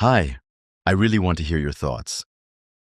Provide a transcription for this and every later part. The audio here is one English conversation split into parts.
Hi, I really want to hear your thoughts.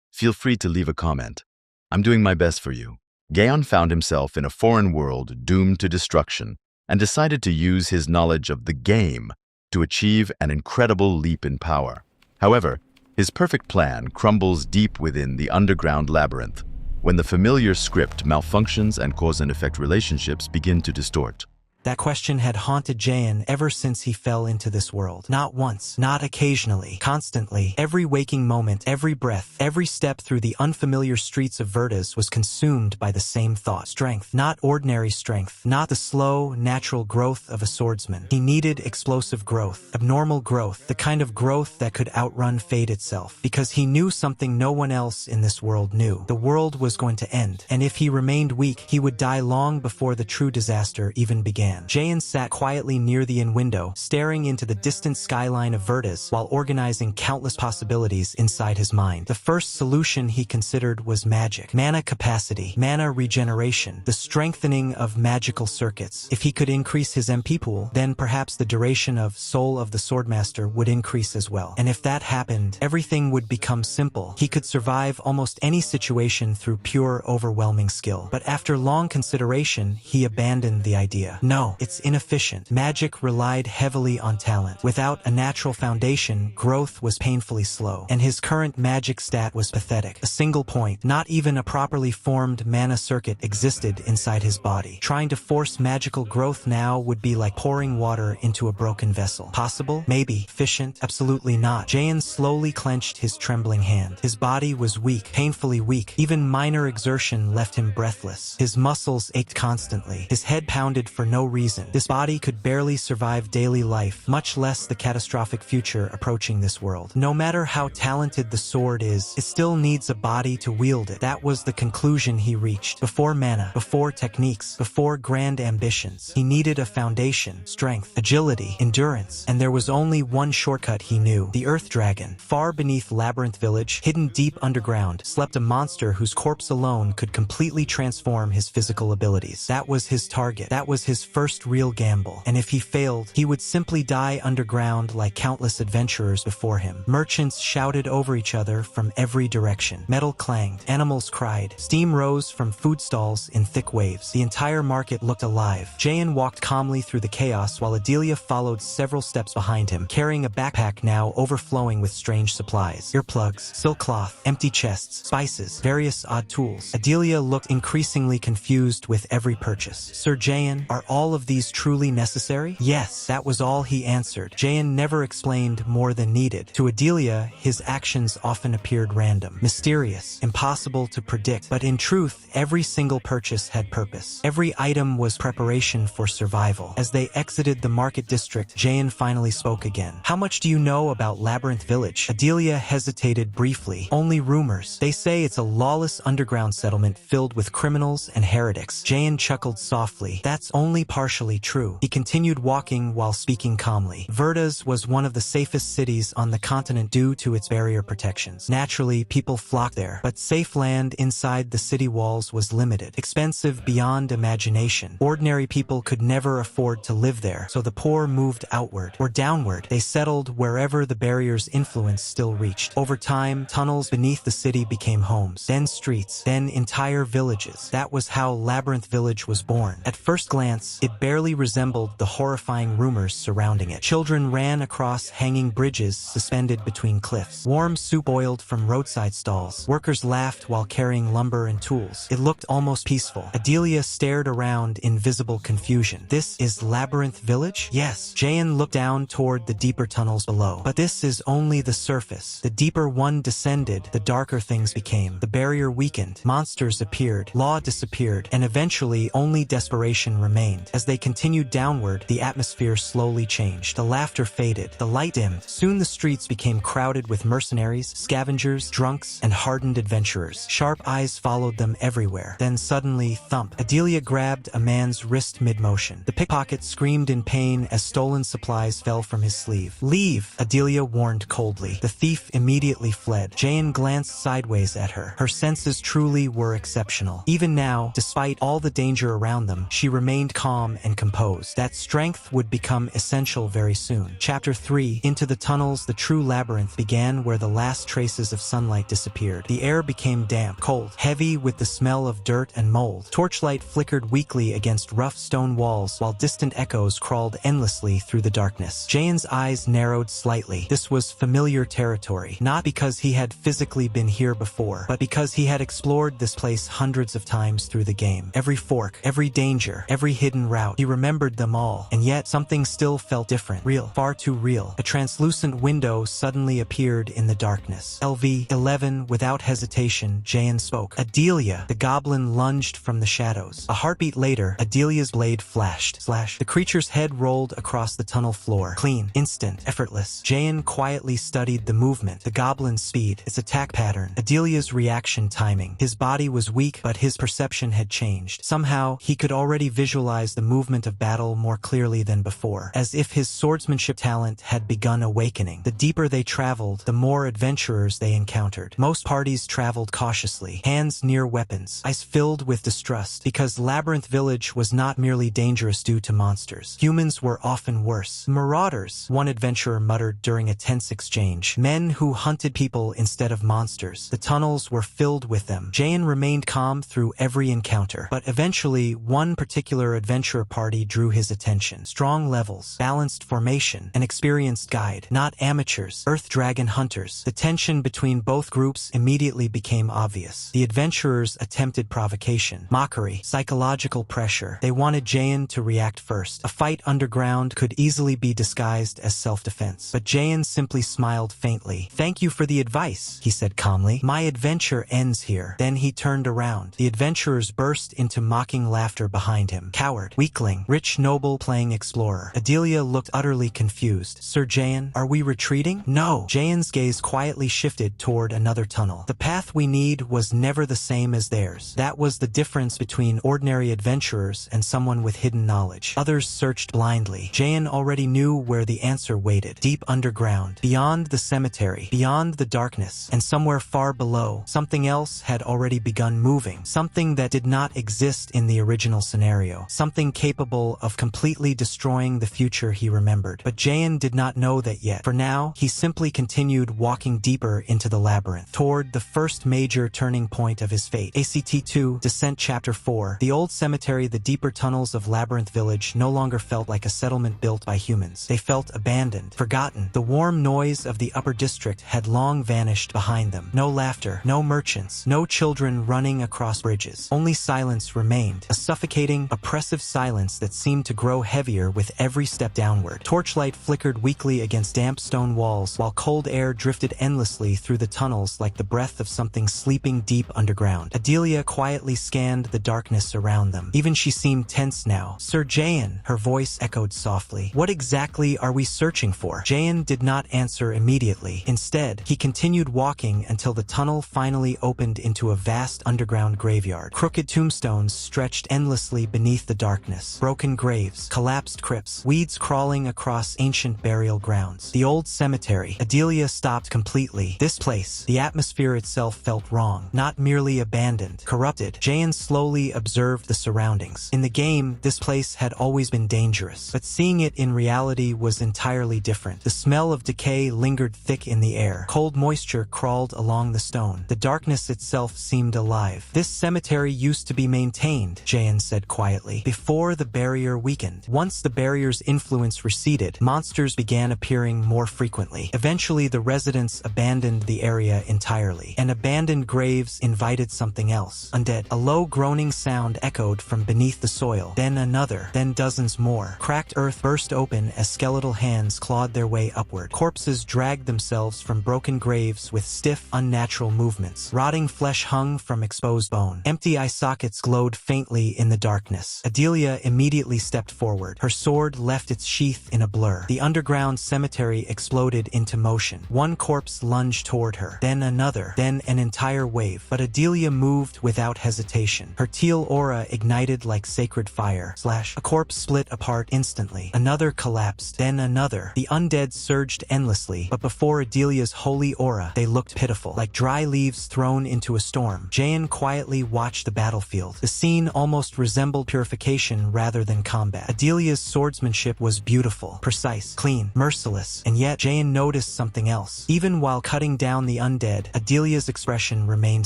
Feel free to leave a comment. I'm doing my best for you. Gaon found himself in a foreign world doomed to destruction and decided to use his knowledge of the game to achieve an incredible leap in power. However, his perfect plan crumbles deep within the underground labyrinth when the familiar script malfunctions and cause and effect relationships begin to distort. That question had haunted Jayan ever since he fell into this world. Not once, not occasionally, constantly. Every waking moment, every breath, every step through the unfamiliar streets of Verdes was consumed by the same thought. Strength, not ordinary strength, not the slow, natural growth of a swordsman. He needed explosive growth, abnormal growth, the kind of growth that could outrun fate itself. Because he knew something no one else in this world knew. The world was going to end, and if he remained weak, he would die long before the true disaster even began. Jayan sat quietly near the inn window, staring into the distant skyline of Verdes while organizing countless possibilities inside his mind. The first solution he considered was magic. Mana capacity, mana regeneration, the strengthening of magical circuits. If he could increase his MP pool, then perhaps the duration of Soul of the Swordmaster would increase as well. And if that happened, everything would become simple. He could survive almost any situation through pure, overwhelming skill. But after long consideration, he abandoned the idea. No, it's inefficient. Magic relied heavily on talent. Without a natural foundation, growth was painfully slow, and his current magic stat was pathetic. A single point, not even a properly formed mana circuit existed inside his body. Trying to force magical growth now would be like pouring water into a broken vessel. Possible? Maybe. Efficient? Absolutely not. Jayan slowly clenched his trembling hand. His body was weak, painfully weak. Even minor exertion left him breathless. His muscles ached constantly. His head pounded for no reason. This body could barely survive daily life, much less the catastrophic future approaching this world. No matter how talented the sword is, it still needs a body to wield it. That was the conclusion he reached. Before mana, before techniques, before grand ambitions, he needed a foundation, strength, agility, endurance, and there was only one shortcut he knew. The Earth Dragon. Far beneath Labyrinth Village, hidden deep underground, slept a monster whose corpse alone could completely transform his physical abilities. That was his target. That was his first real gamble, and if he failed, he would simply die underground like countless adventurers before him. Merchants shouted over each other from every direction. Metal clanged, animals cried, steam rose from food stalls in thick waves. The entire market looked alive. Jayan walked calmly through the chaos while Adelia followed several steps behind him, carrying a backpack now overflowing with strange supplies. Earplugs, silk cloth, empty chests, spices, various odd tools. Adelia looked increasingly confused with every purchase. Sir Jayan, are all of these truly necessary? Yes, that was all he answered. Jayan never explained more than needed. To Adelia, his actions often appeared random, mysterious, impossible to predict, but in truth, every single purchase had purpose. Every item was preparation for survival. As they exited the market district, Jayan finally spoke again. How much do you know about Labyrinth Village? Adelia hesitated briefly. Only rumors. They say it's a lawless underground settlement filled with criminals and heretics. Jayan chuckled softly. That's only partially true. He continued walking while speaking calmly. Verdes was one of the safest cities on the continent due to its barrier protections. Naturally, people flocked there, but safe land inside the city walls was limited, expensive beyond imagination. Ordinary people could never afford to live there, so the poor moved outward or downward. They settled wherever the barrier's influence still reached. Over time, tunnels beneath the city became homes, then streets, then entire villages. That was how Labyrinth Village was born. At first glance, it barely resembled the horrifying rumors surrounding it. Children ran across hanging bridges suspended between cliffs. Warm soup boiled from roadside stalls. Workers laughed while carrying lumber and tools. It looked almost peaceful. Adelia stared around in visible confusion. This is Labyrinth Village? Yes. Jayan looked down toward the deeper tunnels below. But this is only the surface. The deeper one descended, the darker things became. The barrier weakened. Monsters appeared. Law disappeared. And eventually, only desperation remained. As they continued downward, the atmosphere slowly changed. The laughter faded. The light dimmed. Soon the streets became crowded with mercenaries, scavengers, drunks, and hardened adventurers. Sharp eyes followed them everywhere. Then suddenly, thump. Adelia grabbed a man's wrist mid-motion. The pickpocket screamed in pain as stolen supplies fell from his sleeve. Leave, Adelia warned coldly. The thief immediately fled. Jayan glanced sideways at her. Her senses truly were exceptional. Even now, despite all the danger around them, she remained calm calm and composed. That strength would become essential very soon. Chapter 3. Into the tunnels, the true labyrinth began where the last traces of sunlight disappeared. The air became damp, cold, heavy with the smell of dirt and mold. Torchlight flickered weakly against rough stone walls while distant echoes crawled endlessly through the darkness. Jayan's eyes narrowed slightly. This was familiar territory, not because he had physically been here before, but because he had explored this place hundreds of times through the game. Every fork, every danger, every hidden route, he remembered them all, and yet something still felt different, real, far too real. A translucent window suddenly appeared in the darkness. LV-11, without hesitation, Jayan spoke. Adelia! The goblin lunged from the shadows. A heartbeat later, Adelia's blade flashed. Slash. The creature's head rolled across the tunnel floor. Clean, instant, effortless. Jayan quietly studied the movement, the goblin's speed, its attack pattern, Adelia's reaction timing. His body was weak, but his perception had changed. Somehow, he could already visualize the movement of battle more clearly than before, as if his swordsmanship talent had begun awakening. The deeper they traveled, the more adventurers they encountered. Most parties traveled cautiously, hands near weapons, eyes filled with distrust, because Labyrinth Village was not merely dangerous due to monsters. Humans were often worse. Marauders, one adventurer muttered during a tense exchange. Men who hunted people instead of monsters. The tunnels were filled with them. Jayan remained calm through every encounter, but eventually one particular adventurer party drew his attention. Strong levels, balanced formation, an experienced guide, not amateurs, earth dragon hunters. The tension between both groups immediately became obvious. The adventurers attempted provocation, mockery, psychological pressure. They wanted Jayan to react first. A fight underground could easily be disguised as self-defense, but Jayan simply smiled faintly. "Thank you for the advice," he said calmly. "My adventure ends here." Then he turned around. The adventurers burst into mocking laughter behind him. Coward, weakling, rich noble playing explorer. Adelia looked utterly confused. "Sir Jayan, are we retreating?" "No." Jayan's gaze quietly shifted toward another tunnel. The path we need was never the same as theirs. That was the difference between ordinary adventurers and someone with hidden knowledge. Others searched blindly. Jayan already knew where the answer waited. Deep underground, beyond the cemetery, beyond the darkness, and somewhere far below, something else had already begun moving. Something that did not exist in the original scenario. Something capable of completely destroying the future he remembered. But Jayan did not know that yet. For now, he simply continued walking deeper into the labyrinth, toward the first major turning point of his fate. ACT2, Descent Chapter 4. The old cemetery, the deeper tunnels of Labyrinth Village, no longer felt like a settlement built by humans. They felt abandoned, forgotten. The warm noise of the upper district had long vanished behind them. No laughter, no merchants, no children running across bridges. Only silence remained, a suffocating, oppressive silence that seemed to grow heavier with every step downward. Torchlight flickered weakly against damp stone walls, while cold air drifted endlessly through the tunnels like the breath of something sleeping deep underground. Adelia quietly scanned the darkness around them. Even she seemed tense now. "Sir Jayan," her voice echoed softly. "What exactly are we searching for?" Jayan did not answer immediately. Instead, he continued walking until the tunnel finally opened into a vast underground graveyard. Crooked tombstones stretched endlessly beneath the darkness. Broken graves, collapsed crypts, weeds crawling across ancient burial grounds. The old cemetery. Adelia stopped completely. This place, the atmosphere itself felt wrong. Not merely abandoned, corrupted. Jayan slowly observed the surroundings. In the game, this place had always been dangerous, but seeing it in reality was entirely different. The smell of decay lingered thick in the air. Cold moisture crawled along the stone. The darkness itself seemed alive. "This cemetery used to be maintained," Jayan said quietly, "before the barrier weakened. Once the barrier's influence receded, monsters began appearing more frequently. Eventually, the residents abandoned the area entirely, and abandoned graves invited something else. Undead." A low groaning sound echoed from beneath the soil. Then another, then dozens more. Cracked earth burst open as skeletal hands clawed their way upward. Corpses dragged themselves from broken graves with stiff, unnatural movements. Rotting flesh hung from exposed bone. Empty eye sockets glowed faintly in the darkness. Adelia immediately stepped forward. Her sword left its sheath in a blur. The underground cemetery exploded into motion. One corpse lunged toward her, then another, then an entire wave. But Adelia moved without hesitation. Her teal aura ignited like sacred fire. Slash. A corpse split apart instantly. Another collapsed, then another. The undead surged endlessly, but before Adelia's holy aura, they looked pitiful, like dry leaves thrown into a storm. Jayan quietly watched the battlefield. The scene almost resembled purification exploration rather than combat. Adelia's swordsmanship was beautiful, precise, clean, merciless, and yet Jayan noticed something else. Even while cutting down the undead, Adelia's expression remained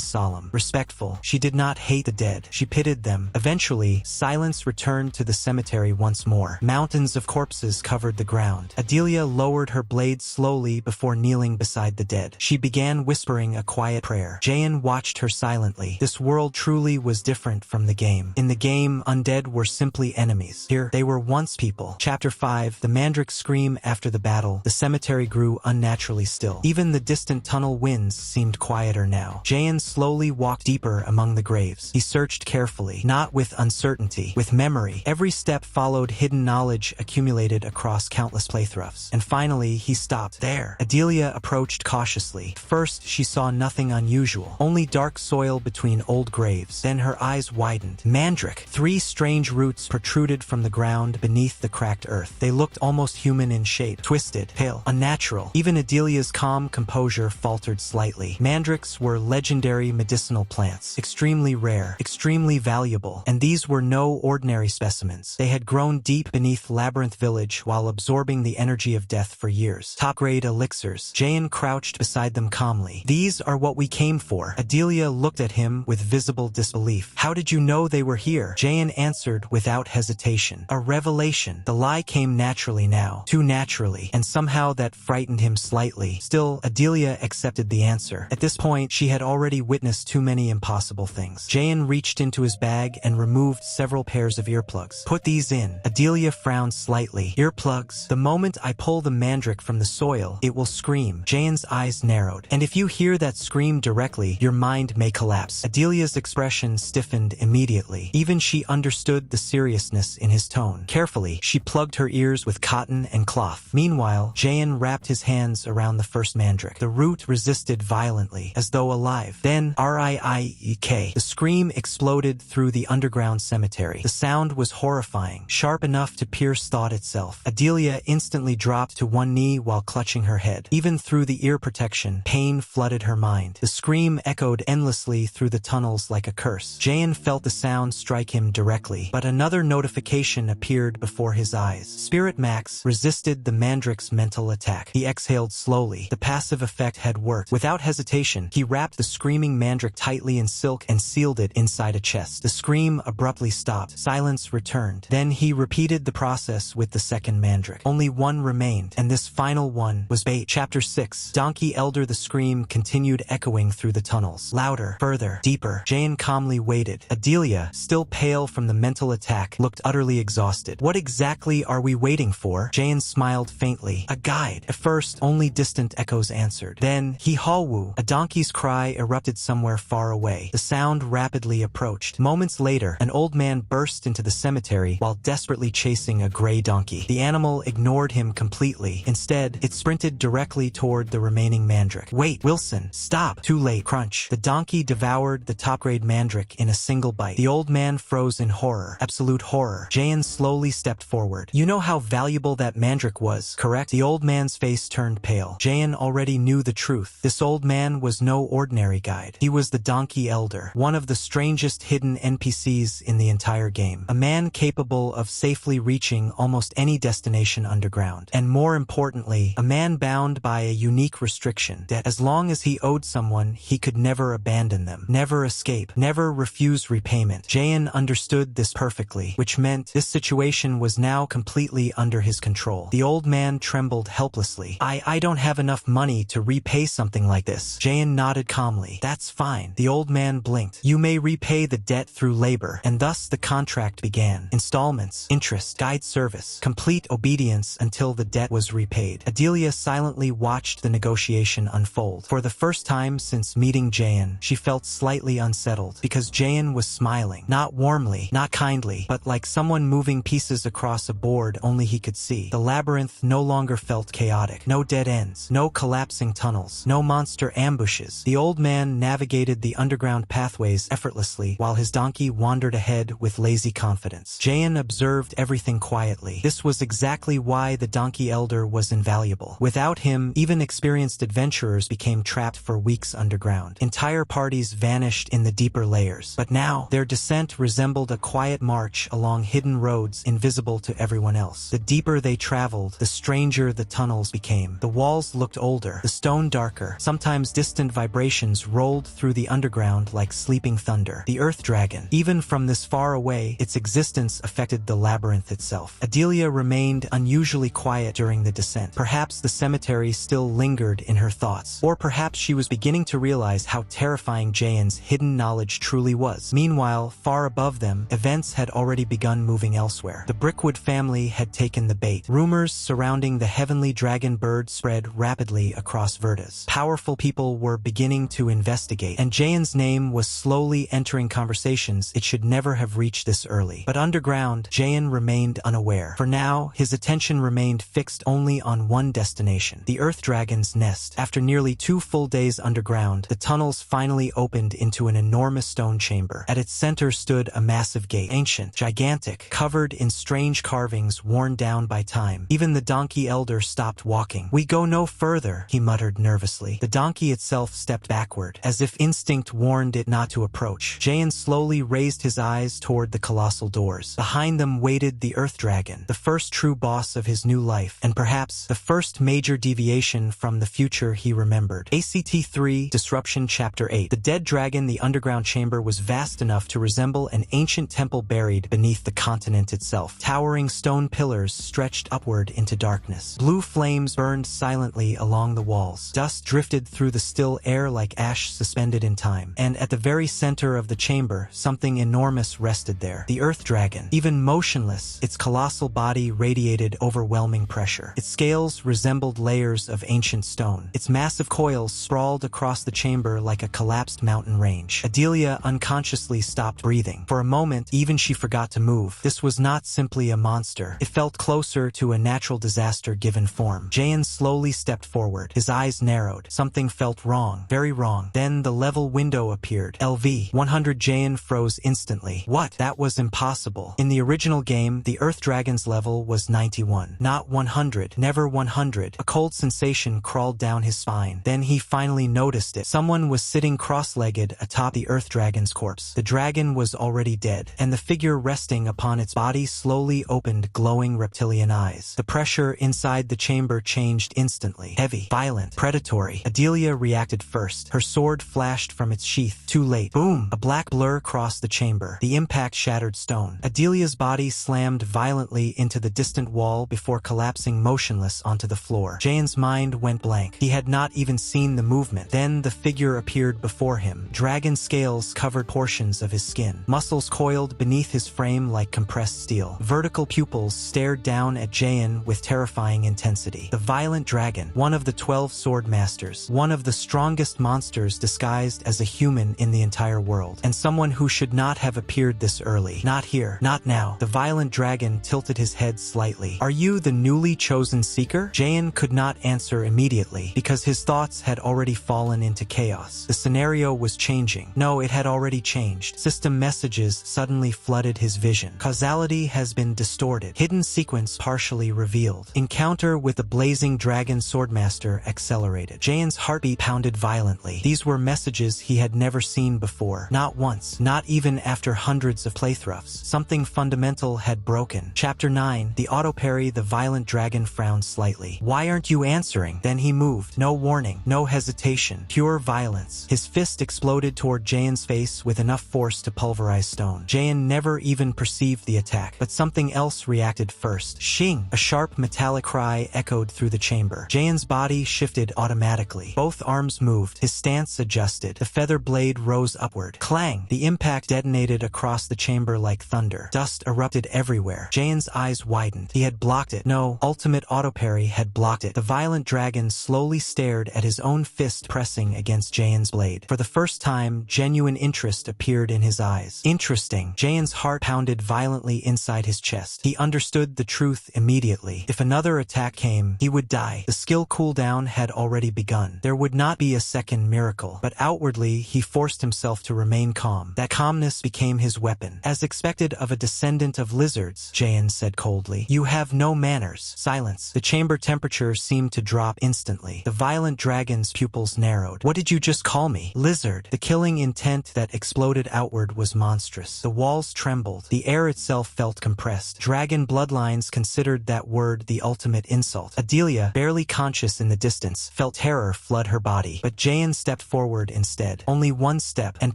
solemn, respectful. She did not hate the dead, she pitied them. Eventually, silence returned to the cemetery once more. Mountains of corpses covered the ground. Adelia lowered her blade slowly before kneeling beside the dead. She began whispering a quiet prayer. Jayan watched her silently. This world truly was different from the game. In the game, undead were simply enemies. Here, they were once people. Chapter 5, the mandrakes scream after the battle. The cemetery grew unnaturally still. Even the distant tunnel winds seemed quieter now. Jayan slowly walked deeper among the graves. He searched carefully, not with uncertainty, with memory. Every step followed hidden knowledge accumulated across countless playthroughs. And finally, he stopped. There. Adelia approached cautiously. First, she saw nothing unusual, only dark soil between old graves. Then her eyes widened. Mandrake. 3 strange roots protruded from the ground beneath the cracked earth. They looked almost human in shape, twisted, pale, unnatural. Even Adelia's calm composure faltered slightly. Mandrakes were legendary medicinal plants, extremely rare, extremely valuable, and these were no ordinary specimens. They had grown deep beneath Labyrinth Village while absorbing the energy of death for years. Top-grade elixirs. Jayan crouched beside them calmly. These are what we came for. Adelia looked at him with visible disbelief. How did you know they were here? Jayan answered without hesitation. A revelation. The lie came naturally now. Too naturally. And somehow that frightened him slightly. Still, Adelia accepted the answer. At this point, she had already witnessed too many impossible things. Jayan reached into his bag and removed several pairs of earplugs. Put these in. Adelia frowned slightly. Earplugs? The moment I pull the mandrake from the soil, it will scream. Jayan's eyes narrowed. And if you hear that scream directly, your mind may collapse. Adelia's expression stiffened immediately. Even she understood the seriousness in his tone. Carefully, she plugged her ears with cotton and cloth. Meanwhile, Jayan wrapped his hands around the first mandrake. The root resisted violently, as though alive. Then, R-I-I-E-K. The scream exploded through the underground cemetery. The sound was horrifying, sharp enough to pierce thought itself. Adelia instantly dropped to one knee while clutching her head. Even through the ear protection, pain flooded her mind. The scream echoed endlessly through the tunnels like a curse. Jayan felt the sound strike him directly, but another notification appeared before his eyes. Spirit Max resisted the mandrake's mental attack. He exhaled slowly. The passive effect had worked. Without hesitation, he wrapped the screaming mandrake tightly in silk and sealed it inside a chest. The scream abruptly stopped. Silence returned. Then he repeated the process with the second mandrake. Only one remained, and this final one was bait. Chapter 6. Donkey Elder. The scream continued echoing through the tunnels. Louder, further, deeper. Jayan calmly waited. Adelia, still pale from the mental attack, looked utterly exhausted. What exactly are we waiting for? Jayan smiled faintly. A guide. At first, only distant echoes answered. Then, Hihalwu. A donkey's cry erupted somewhere far away. The sound rapidly approached. Moments later, an old man burst into the cemetery while desperately chasing a gray donkey. The animal ignored him completely. Instead, it sprinted directly toward the remaining mandrake. Wait, Wilson, stop. Too late. Crunch. The donkey devoured the top-grade mandrake in a single bite. The old man froze in horror. Absolute horror. Jayan slowly stepped forward. You know how valuable that mandrake was, correct? The old man's face turned pale. Jayan already knew the truth. This old man was no ordinary guide. He was the Donkey Elder, one of the strangest hidden NPCs in the entire game. A man capable of safely reaching almost any destination underground. And more importantly, a man bound by a unique restriction that as long as he owed someone, he could never abandon them, never escape, never refuse repayment. Jayan understood this perfectly, which meant this situation was now completely under his control. The old man trembled helplessly. I don't have enough money to repay something like this. Jayan nodded calmly. That's fine. The old man blinked. You may repay the debt through labor, and thus the contract began. Installments, interest, guide service, complete obedience until the debt was repaid. Adelia silently watched the negotiation unfold. For the first time since meeting Jayan, she felt slightly unsettled, because Jayan was smiling. Not warmly, not kindly, but like someone moving pieces across a board only he could see. The labyrinth no longer felt chaotic. No dead ends, no collapsing tunnels, no monster ambushes. The old man navigated the underground pathways effortlessly while his donkey wandered ahead with lazy confidence. Jayan observed everything quietly. This was exactly why the Donkey Elder was invaluable. Without him, even experienced adventurers became trapped for weeks underground. Entire parties vanished in the deeper layers. But now, their descent resembled a quiet march march along hidden roads invisible to everyone else. The deeper they traveled, the stranger the tunnels became. The walls looked older, the stone darker. Sometimes distant vibrations rolled through the underground like sleeping thunder. The Earth Dragon. Even from this far away, its existence affected the labyrinth itself. Adelia remained unusually quiet during the descent. Perhaps the cemetery still lingered in her thoughts. Or perhaps she was beginning to realize how terrifying Jaehyun's hidden knowledge truly was. Meanwhile, far above them, events had already begun moving elsewhere. The Brickwood family had taken the bait. Rumors surrounding the heavenly dragon bird spread rapidly across Verdas. Powerful people were beginning to investigate, and Jaehyun's name was slowly entering conversations it should never have reached this early. But underground, Jaehyun remained unaware. For now, his attention remained fixed only on one destination, the Earth Dragon's nest. After nearly 2 full days underground, the tunnels finally opened into an enormous stone chamber. At its center stood a massive gate, ancient, gigantic, covered in strange carvings worn down by time. Even the donkey elder stopped walking. "We go no further," he muttered nervously. The donkey itself stepped backward, as if instinct warned it not to approach. Jaehyun slowly raised his eyes toward the colossal doors. Behind them waited the Earth Dragon, the first true boss of his new life, and perhaps the first major deviation from the future he remembered. ACT3 Disruption Chapter 8. The dead dragon. The underground chamber was vast enough to resemble an ancient temple buried beneath the continent itself. Towering stone pillars stretched upward into darkness. Blue flames burned silently along the walls. Dust drifted through the still air like ash suspended in time. And at the very center of the chamber, something enormous rested there. The Earth Dragon. Even motionless, its colossal body radiated overwhelming pressure. Its scales resembled layers of ancient stone. Its massive coils sprawled across the chamber like a collapsed mountain range. Adelia unconsciously stopped breathing. For a moment, even she forgot to move. This was not simply a monster. It felt closer to a natural disaster given form. Jaehyun slowly stepped forward. His eyes narrowed. Something felt wrong. Very wrong. Then the level window appeared. LV 100. Jaehyun froze instantly. What? That was impossible. In the original game, the Earth Dragon's level was 91. Not 100. Never 100. A cold sensation crawled down his spine. Then he finally noticed it. Someone was sitting cross-legged atop the Earth Dragon's corpse. The dragon was already dead, and the figure resting upon its body slowly opened glowing reptilian eyes. The pressure inside the chamber changed instantly. Heavy, violent, predatory. Adelia reacted first. Her sword flashed from its sheath. Too late. Boom! A black blur crossed the chamber. The impact shattered stone. Adelia's body slammed violently into the distant wall before collapsing motionless onto the floor. Jaehyun's mind went blank. He had not even seen the movement. Then the figure appeared before him. Dragon scales covered portions of his skin. Muscles coiled beneath his frame like compressed steel. Vertical pupils stared down at Jaehyun with terrifying intensity. The violent dragon, one of the 12 sword masters, one of the strongest monsters disguised as a human in the entire world, and someone who should not have appeared this early. Not here. Not now. The violent dragon tilted his head slightly. "Are you the newly chosen seeker?" Jaehyun could not answer immediately, because his thoughts had already fallen into chaos. The scenario was changing. No, it had already changed. System messages suddenly flooded his vision. Causality has been distorted. Hidden sequence partially revealed. Encounter with the blazing dragon swordmaster accelerated. Jaehyun's heartbeat pounded violently. These were messages he had never seen before. Not once. Not even after hundreds of playthroughs. Something fundamental had broken. Chapter 9. The auto-parry. The violent dragon frowned slightly. "Why aren't you answering?" Then he moved. No warning. No hesitation. Pure violence. His fist exploded toward Jaehyun's face with enough force to pulverize stone. Jaehyun never even perceived the attack, but something else reacted first. Shing! A sharp metallic cry echoed through the chamber. Jaehyun's body shifted automatically. Both arms moved. His stance adjusted. The feather blade rose upward. Clang! The impact detonated across the chamber like thunder. Dust erupted everywhere. Jaehyun's eyes widened. He had blocked it. No, ultimate auto-parry had blocked it. The violent dragon slowly stared at his own fist pressing against Jaehyun's blade. For the first time, genuine interest appeared in his eyes. Interesting. Jaehyun's heart pounded violently inside his chest. He understood the truth immediately. If another attack came, he would die. The skill cooldown had already begun. There would not be a second miracle. But outwardly, he forced himself to remain calm. That calmness became his weapon. "As expected of a descendant of lizards," Jaehyun said coldly. "You have no manners." Silence. The chamber temperature seemed to drop instantly. The violent dragon's pupils narrowed. "What did you just call me?" "Lizard." The killing intent that exploded outward was monstrous. The walls trembled. The air itself felt compressed. Dragon bloodlines considered that word the ultimate insult. Adelia, barely conscious in the distance, felt terror flood her body. But Jaein stepped forward instead. Only one step, and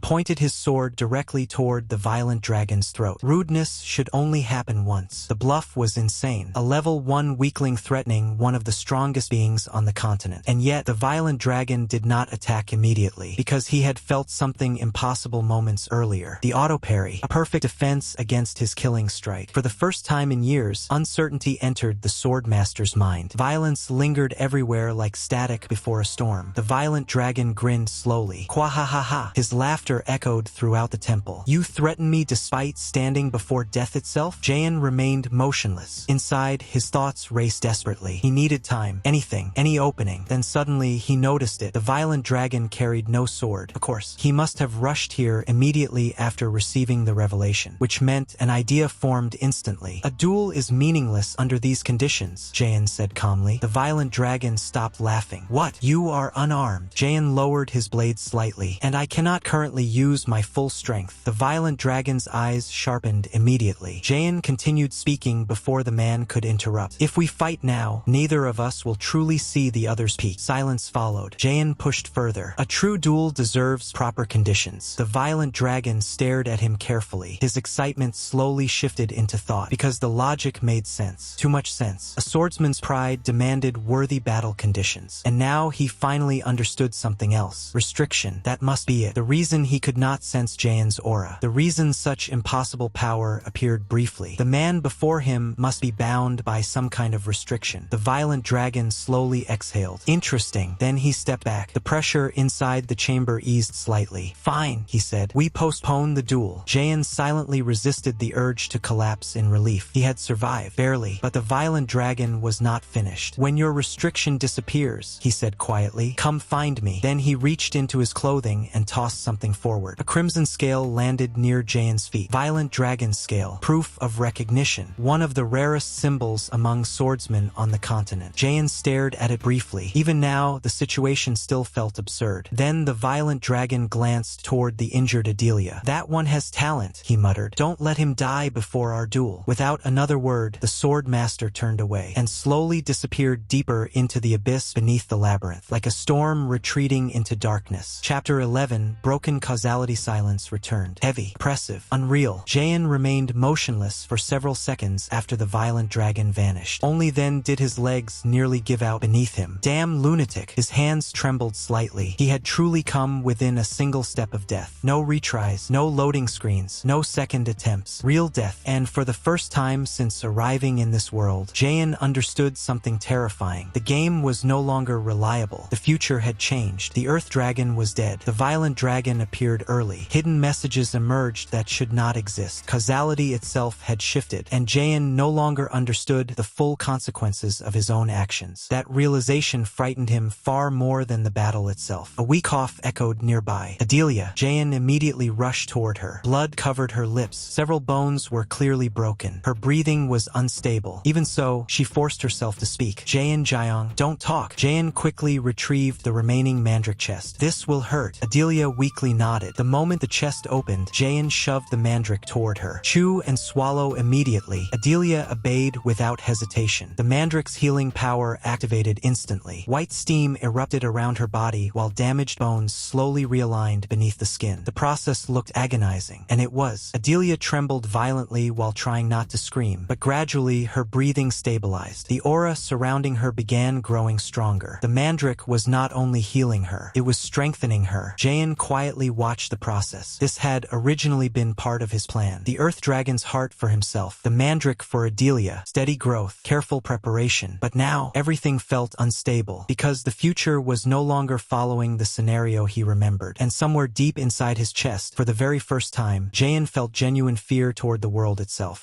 pointed his sword directly toward the violent dragon's throat. Rudeness should only happen once. The bluff was insane. A level 1 weakling threatening one of the strongest beings on the continent. And yet, the violent dragon did not attack immediately, because he had felt something impossible moments earlier. The auto-parry, a perfect defense against his killing strike. For the first time in years, uncertainty entered the swordmaster's mind. Violence lingered everywhere like static before a storm. The violent dragon grinned slowly. Kwahahaha. His laughter echoed throughout the temple. You threaten me despite standing before death itself? Jaein remained motionless. Inside, his thoughts raced desperately. He needed time. Anything. Any opening. Then suddenly, he noticed it. The violent dragon carried no sword. Of course, he must have rushed here immediately after receiving the revelation, which meant an idea formed instantly. A duel is meaningless under these conditions, Jaein said calmly. The violent dragon stopped laughing. What? You are unarmed. Jaein lowered his blade slightly. And I cannot currently use my full strength. The violent dragon's eyes sharpened immediately. Jaein continued speaking before the man could interrupt. If we fight now, neither of us will truly see the other's peak. Silence followed. Jaein pushed further. A true duel deserves proper conditions. The violent dragon stared at him carefully. His excitement slowly shifted into thought, because the logic made sense. Too much sense. A swordsman's pride demanded worthy battle conditions. And now he finally understood something else. Restriction. That must be it. The reason he could not sense Jaein's aura. The reason such impossible power appeared briefly. The man before him must be bound by some kind of restriction. The violent dragon slowly exhaled. Interesting. Then he stepped back. The pressure inside the chamber eased slightly. Fine, he said. We postpone the duel. Jaein silently resisted the urge to collapse in relief. He had survived. Barely. But the violent dragon was not finished. When your restriction disappears, he said quietly, come find me. Then he reached into his clothing and tossed something forward. A crimson scale landed near Jaein's feet. Violent dragon scale. Proof of recognition. One of the rarest symbols among swordsmen on the continent. Jaein stared at it briefly. Even now, the situation still felt absurd. Then the violent dragon glanced toward the injured Adelia. That one has talent, he muttered. Don't let him die before our duel. Without another word, the sword master turned away and slowly disappeared deeper into the abyss beneath the labyrinth, like a storm retreating into darkness. Chapter 11, Broken Causality. Silence returned. Heavy, oppressive, unreal. Jaein remained motionless for several seconds after the violent dragon vanished. Only then did his legs nearly give out beneath him. Damn lunatic. His hands trembled slightly. He had truly come within a single step of death. No retries, no loading screens, no second attempts. Real death. And for the first time since arriving in this world, Jaein understood something terrifying. The game was no longer reliable. The future had changed. The Earth Dragon was dead. The violent dragon appeared early. Hidden messages emerged that should not exist. Causality itself had shifted, and Jaein no longer understood the full consequences of his own actions. That realization frightened him far more than the battle itself. A weak cough echoed nearby. Adelia. Jaein immediately rushed toward her. Blood covered her lips. Several bones were clearly broken. Her breathing was unstable. Even so, she forced herself to speak. Jaein Jiang, don't talk. Jaein quickly retrieved the remaining mandrake chest. This will hurt. Adelia weakly nodded. The moment the chest opened, Jaein shoved the mandrake toward her. Chew and swallow immediately. Adelia obeyed without hesitation. The mandrake's healing power activated instantly. White steam erupted around her body while damaged bones slowly realigned beneath the skin. The process looked agonizing, and it was. Adelia trembled violently while trying not to scream, but gradually her breathing stabilized. The aura surrounding her began growing stronger. The mandrake was not only healing her, it was strengthening her. Jaein quietly watched the process. This had originally been part of his plan. The Earth Dragon's heart for himself, the mandrake for Adelia, steady growth, careful preparation. But now, everything felt unstable, because the future was no longer following the scenario he remembered. And somewhere deep inside his chest, for the very first time, Jaein felt genuine fear toward the world itself.